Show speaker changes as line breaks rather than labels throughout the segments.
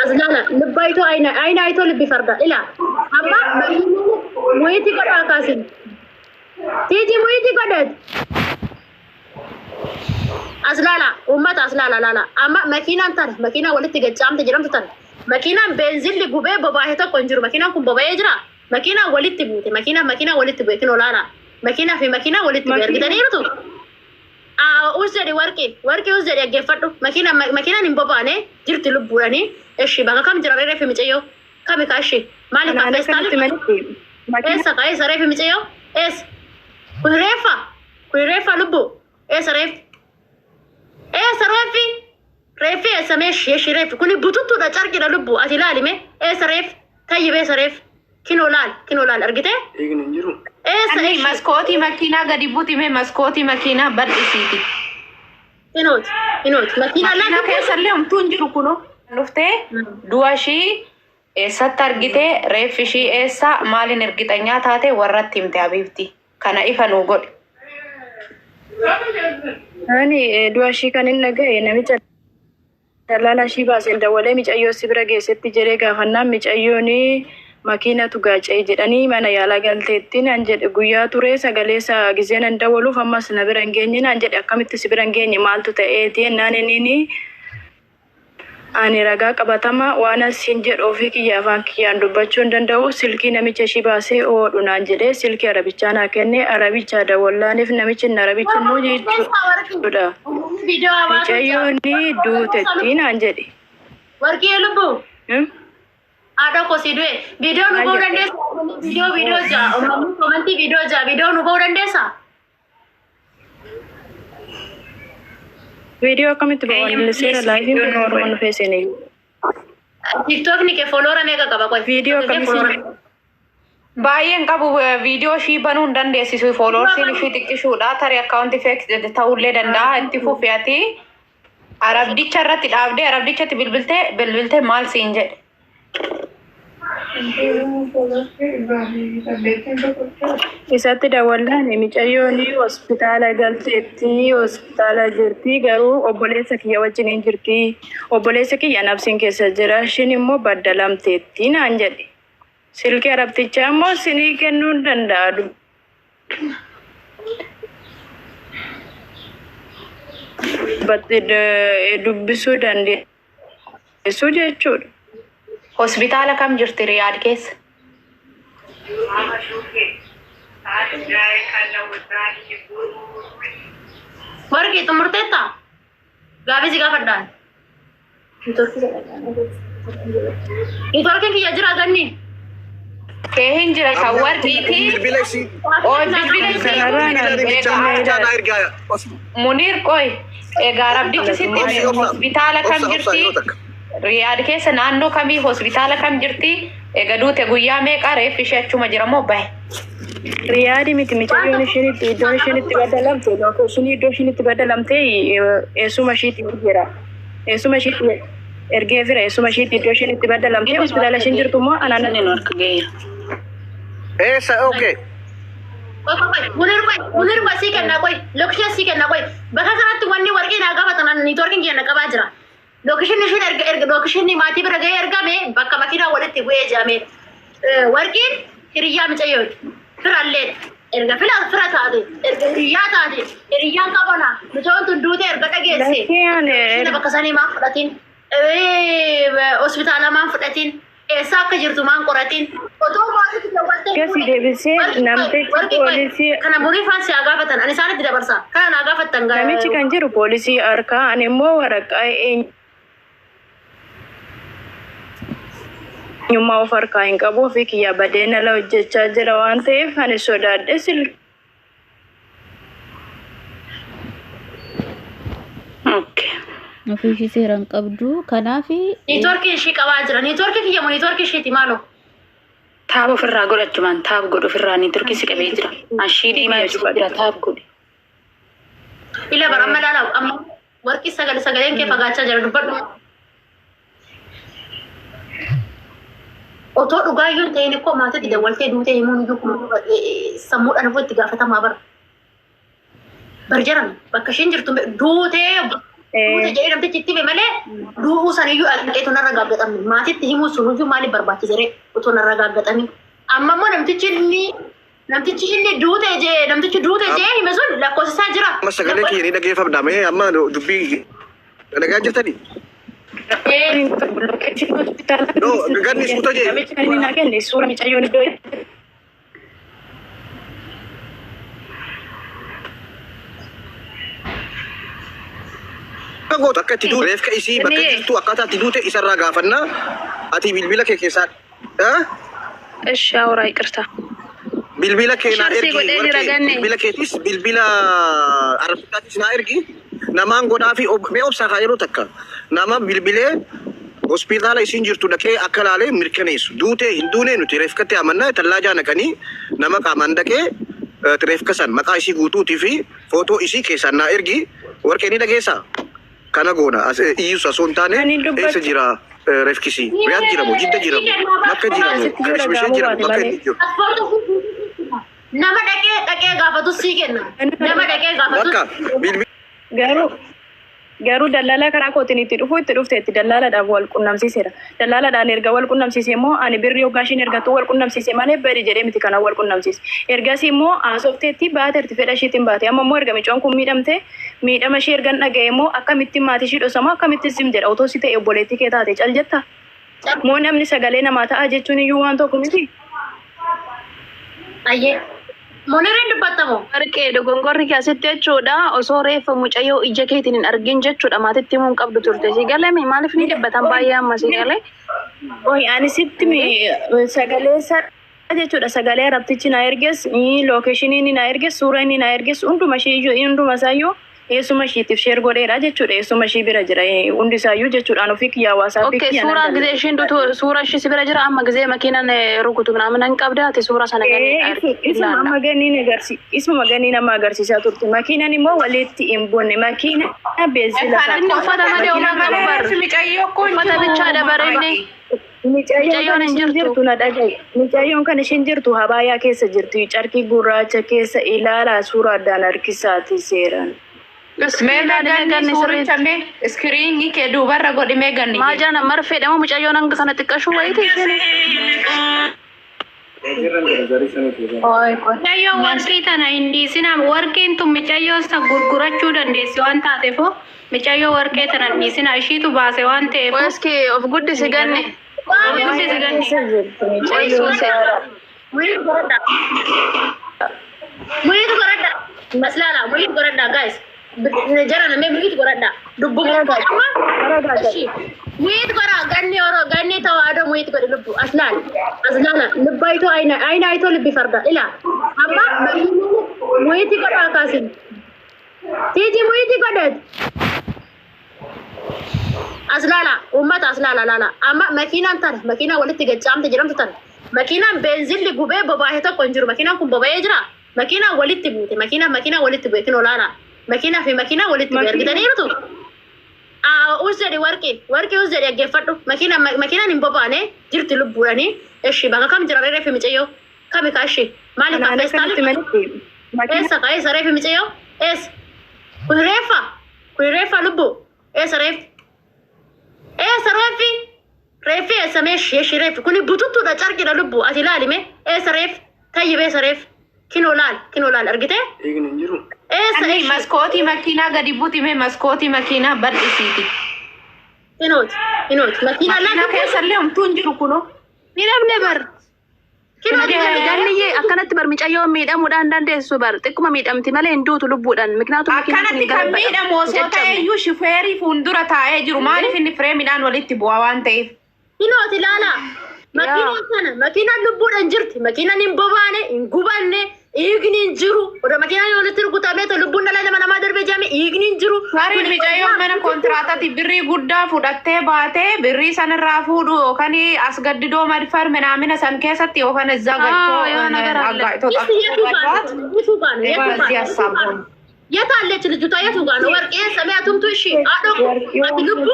أزلالا لبايتو أين أيتو لبي فردا إلا أما مويتي قد أكاسين تيجي مويتي قدد أزلالا أمت أزلالا لا أما ماكينة ترى ماكينة ولد تجام تجرم ترى ماكينة بنزين لجوبة باباهتا كونجر ماكينة كم بابا يجرا ماكينة ولد تبوت ماكينة ولد تبوت كنو لا ماكينة في ماكينة ولد تبوت كده نيرتو وزدي وركي وزدي أجفتو ماكينة نبابانه جرت لبوراني إيش بقى كم جرا ريف في مجيو كم كاشي مالك كافستالي إيش كاي سريف في مجيو إيش كل ريفا لبو إيش ريف إيش ريفي سميش يش ريف كل بطوط ده تركي لبو أتلالي مه إيش ريف طيب إيش ريف كينو لال أرجته
إيش مسكوتي ماكينة قدي بوتي مه مسكوتي ماكينة بدي سيتي
إنوت ماكينة لا
كيسر لهم تونجرو كنو نفته دواشي إيسا ترجته ريفشي إيسا مالي نرجتانيا تاته ورات تيمتي حبيبتي كان إيفا نوغل
أنا دواشي كان إنجا نميت دلالا شي باسل دولة مش أيو سبرا جيست جريجا فنام مش أيوني ماكينة تجاج أي جداني ما نيالا قلتين أنجد قويا توريسا قليسا جزينا ندولو فما سنبرانجيني أنجد أكملت سبرانجيني مالتو تأتين نانيني أنا رجع كبتما وأنا سنجر أوفيك يافان كيان دبچون دنداو سلكي نميچ شي باسه او دونانجده سلكي عربيچانا كني عربيچا دوللا نف نميچ عربيچ موجي دودا ميچيوني دوتتين انجدي
وركي لبو ada ko sidwe video nu bodan desa video ja commenti video nu bodan desa
video kami tu bawa lesera live in normal face ini
TikTok ni ke follower ame ka kaba ko
video kami
bayen kabu video shi banu dan desi su followers ni shi tikki shu da tare account fix de tawle danda atti fu fiati arab di charrat abde arab di chat bilbilte mal sinje
isatti dawallaan micayyoni hospitaala galteetti hospitaala jirti garuu obboleessa kiyya wajjin hin jirti obboleessa kiyya nabsiin keessa jira shin immoo baddalamteetti naan jedhe silkii arabtichaa immoo sinii kennuu danda'a dubbisuu dandeessu jechuudha.
hospitaala kam jirti riyaad keessa
wargi tumurtetta gaabi siga faddan networking kiya jira ganni
kehin jira ka wargiiti munir koy garab dikisitti hospitaala kam jirti riyaad keessa naannoo kamii hospitaala kam jirti egaduute guyyaa meeqa reef ishee achuma jiramo bahe
riyaadi miti micayyoo ishinitti iddoo ishinitti badalamte lookeshinii iddoo ishinitti badalamte eessuma ishiitti jira eessuma ishiitti ergee fira eessuma ishiitti iddoo ishinitti badalamte hospitaala ishin jirtu immoo anaannan hin harka geeyya
esa okay
munir ko si kenna koy lookeshin si kenna koy bakka kanatti wanni warqii naa gaafatan networking kenna qabaa jira lookeshin ishin erga lookeshin maatii bira ga'ee ergame bakka makiinaa walitti bu'ee jaame warqiin hiriyyaa micayyooti firallee erga fira taate erga hiriyyaa taate hiriyyaan qabana micoon tun duute erga dhageesse bakka sanii maan fudhatiin hospitaala maan fudhatiin eessa akka jirtu maan qoratiin otoo maatiitti
Kasi deebisee namtichi poolisii
kana muriifaan si agaafatan ani isaanitti dabarsa kana naa gaafattan
namichi kan jiru poolisii harkaa ani immoo waraqaa eenyummaa of harkaa hin qabu fi kiyya badeen ala hojjechaa jira waan ta'eef ani sodaadhe
Ofiisi seeraan qabdu kanaafi
networking ishii qabaa jira networking kiyya moo networking ishiiti maaloo
taaba ofirraa godhachumaan taaba godhu ofirraa networking si qabee jira ashii diimaa jira taaba godhu
ila bara amma laala amma warqii sagaleen kee fagaachaa jira dubbadhu otoo dhugaayyuun ta'in ikkoo maatiitti dawwaltee duutee himuun iyyuu kuma sammuudhaan itti gaafatamaa bara barjaran bakka ishiin jirtu duutee duute jedhee namtichi itti hime malee du'uu saniyyuu dhaqeetu narra gaaggaxamne maatitti himuu sunuyyuu maaliif barbaachisere utuu narra gaaggaxamne amma immoo namtichi inni duute jee hime sun lakkoofsisaa jira.
Amma sagalee keenii dhageeffamdame amma dubbii dhagaa jirtanii. Ganni suuta jee.
Suura mucayyoon iddoo
goota akka itti duute reefka isii bakka jirtu akkaataa itti duute isarraa gaafannaa ati bilbila kee keessaa
እሺ አውራ ይቅርታ
bilbila kee naa ergi bilbila keetis bilbila arabitaatis naa ergi namaan godhaa fi mee obsaa kaa yeroo takka nama bilbilee hospitaala isiin jirtu dhaqee akka laalee mirkaneessu duute hin duune nuti reefkatti amannaa tallaajaa naqanii nama qaamaan dhaqee reefka san maqaa isii guutuutii fi footoo isii keessaan naa ergi warqee ni dhageessaa kana goona iyyuus osoo hin taane eessa jira reefkisi riyaad jiramu jidda jiramu bakka jiramu karishmishee jiramu bakka inni jiru.
Nama dhaqee gaafatu sii kenna. Nama dhaqee gaafatu.
Garuu dallala karaa kootiin itti dhufte itti dallalaadhaan wal qunnamsiiseera. Dallalaadhaan erga wal qunnamsiise immoo ani birrii hoggaashiin ergattuu wal qunnamsiise malee badi jedhee miti kana wal qunnamsiise. Ergasii immoo haasofteetti baateerti fedha ishiitiin baate. Amma immoo erga micoon kun miidhama ishee ergan dhaga'e immoo akkamitti maatii ishii dhosamoo akkamitti sim jedha otoo si ta'e obboleettii kee taate cal jetta. Moo namni sagalee namaa ta'a jechuun iyyuu waan tokko miti.
Ayyee. Monireen dubbatamu.
Warqee dogongorri keessatti jechuudha osoo reeffa mucayyoo ija keetiin hin argin jechuudha maatitti himuun qabdu turte si galee maaliif ni dubbatan baay'ee amma si galee. Ani sitti sagalee jechuudha sagalee arabtichi na erges lookeeshiniin na erges suuraa inni na erges hunduma isaayyuu eessuma ishiitiif sheer godheera jechuudha eessuma ishii bira jira hundi isaayyuu jechuudhaan ofii kiyyaa hawaasaa fi kiyyaa. Suuraa gizee ishiin dutu suuraa ishii si bira jira amma gizee makiinaan rukutu namni hin qabde ati suuraa sana gadi. Isuma maganii nama agarsiisaa turte makiinaan immoo walitti hin bunne makiina beenzila. Uffata malee uumamaa barri. Uffata bichaa dabareeni. Mucayyoon hin jirtu na dhagaye. Mucayyoon kan ishiin jirtu habaayaa keessa jirti carqii gurraacha keessa ilaalaa suuraa addaan harkisaati seeraan.
Meeganni suuricha mee iskiriinii kee duubarra godhimee ganni.
Maajana marfeedhamoo mucayyoon hanga sana xiqqashuu wayiiti isheen.
Mucayyoo warqii tana hin dhiisina warqiin tun mucayyoo isa gurgurachuu dandeessi waan taateef mucayyoo warqee tana hin dhiisina ishiitu baase waan ta'eef.
Waski of guddisi ganni.
Muyitu goradha. Maslala muyitu goradha guys. Jara namee muyitu goradha. Dubbuma muyitu gora ganni tawaado muyitu godhe lubbu aslala lubbaytu ayna ayto lubbi farda ila amma muyitu godha akasin tiji muyitu godhe aslala ummata aslala lala amma makiinaan walitti gachaamte jedhamtu tan makiinaan beenzilli gubee bobaahe tokko hin jiru makiinaan kun boba'ee jira makiinaan walitti buute makiinaan walitti bu'e kinoo laala makiinaa walitti bu'e argitanii jirtu. Uzedi warqi uzedi aggeeffadhu makiinaan hin bobaane jirti lubbuudhanii eshi bakka kam jira reefi micayyoo kami kaashi maali ka feestaali eessa ka eessa reefi micayyoo eessa kun reefa lubbu eessa reefi eessa meeshi eshi reefi kuni bututtuudha carqidha lubbu ati ilaalime eessa reefi tayyib eessa reefi kinoo laal argite
Ani maskootii makiinaa gadi butime maskootii makiinaa bal'isiiti.
Inooti makiinaa
laata keessallee homtuun jiru kuno.
Miidhamne bar. Ganniyyee akkanatti bar mucayyoon miidhamuudhaan dandeessu bar xiqquma miidhamti malee hin duutu lubbuudhaan miknaatu
akkanatti kan miidhamu osoo ta'eeyyuu shifeerii fuuldura taa'ee jiru maaliif inni fireemidhaan walitti bu'aa waan ta'eef.
Inooti laala. Makiinaan lubbuudhaan jirti makiinaan hin bobaane hin gubanne. Ignin jiru. Udah makiinaan yoo walitti rukutamee lubbuun dhala namaa darbee jaame ignin jiru.
Sariin mucayyoon mana kontiraatatti birrii guddaa fudhattee baatee birrii sanirraa fuudhu yookaan as gaddidoo madfar minaamina san keessatti yookaan izaa galchoo aggaa'itoo
የት አለች ልጅቷ? የቱ ጋር ነው? ወርቄ ሰማያቱም ትሽ አዶ አትልቡ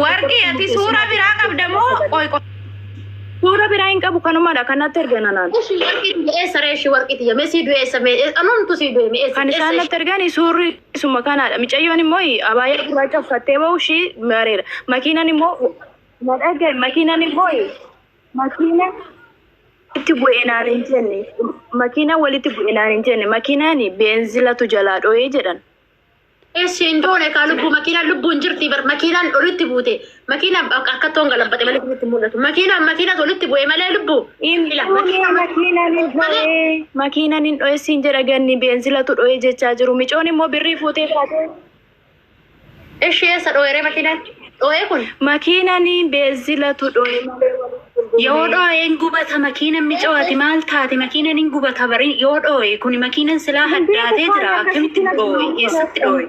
ወርቄ አቲ ሱራ ቢራ ቀብ ደሞ ቆይ
Suura biraa hin qabu kanumaadha kanatti ergan anaan.
Ishi warqiti eessa reeshi warqiti ya mesi du'e eessa mee anuun tusi du'e mee eessa.
Kan isaan natti ergani suurri isuma kanaadha. Mucayyoon immoo abaayaa gurraacha uffattee bahu ishii bareeda. Makiinaan immoo madhaga makiinaan immoo makiina itti bu'eenaan hin jenne. Makiinaan walitti bu'eenaan hin jenne. Makiinaan beenzilatu jalaa dho'ee jedhan.
Eessi indoone ka lubbu makiinaan lubbuun jirti bar makiinaan olitti buute makiinaan akka toon galabbate malee itti mul'atu makiinaan olitti bu'e malee lubbu
makiinaan hin dho'e siin jedha ganni beenzilatu dho'e jechaa jiru micoon immoo birrii fuutee kaatee.
Eessi eessa dho'eere makiinaan dho'ee kun
makiinaan beenzilatu dho'e malee
yoo dho'een gubata makiinaan micooti maal taate makiinaan hin gubata bari yoo dho'e kun makiinaan silaa haddaatee jira akkamitti dho'e eessatti dho'e.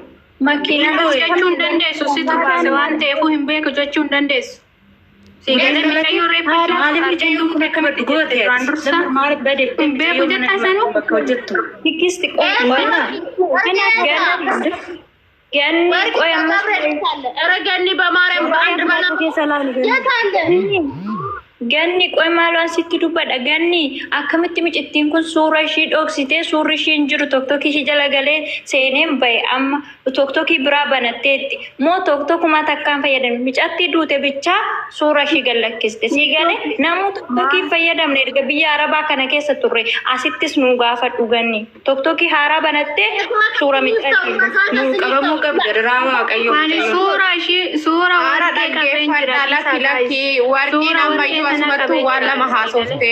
Makiinaan jechuu hin dandeessu situ baase waan ta'eefuu hin beeku jechuu hin dandeessu. Sigalee micayyoo reeffatu maaliif micayyoon kun akka baddu goote waan dursa maaliif bade hin beeku jettaa sanuu bakka hojjettu.
Hikkisti qo'annaa ganni qo'annaa
ኧረ ገኒ በማርያም በአንድ በላ
Ganni qoy maalaan sitti dubbadha ganni akkamitti micittiin kun suura ishii dhoksitee suurri ishii hin jiru tokkokkii ishii jala galee seeneen bahe amma tokkokkii biraa banatteetti moo tokkokkuma takkaan fayyadamne micattii duute bichaa suura ishii gallakkiste sii galee namuu tokkokkii fayyadamne erga biyya arabaa kana keessa turre asittis nu gaafadhu ganni tokkokkii haaraa banattee suura micattii
nu qabamuu qabda diraa waaqayyo
suura ishii suura
haara dhaggeeffadhaa lakki warqii nambayyuu asumatti waan lama haasofte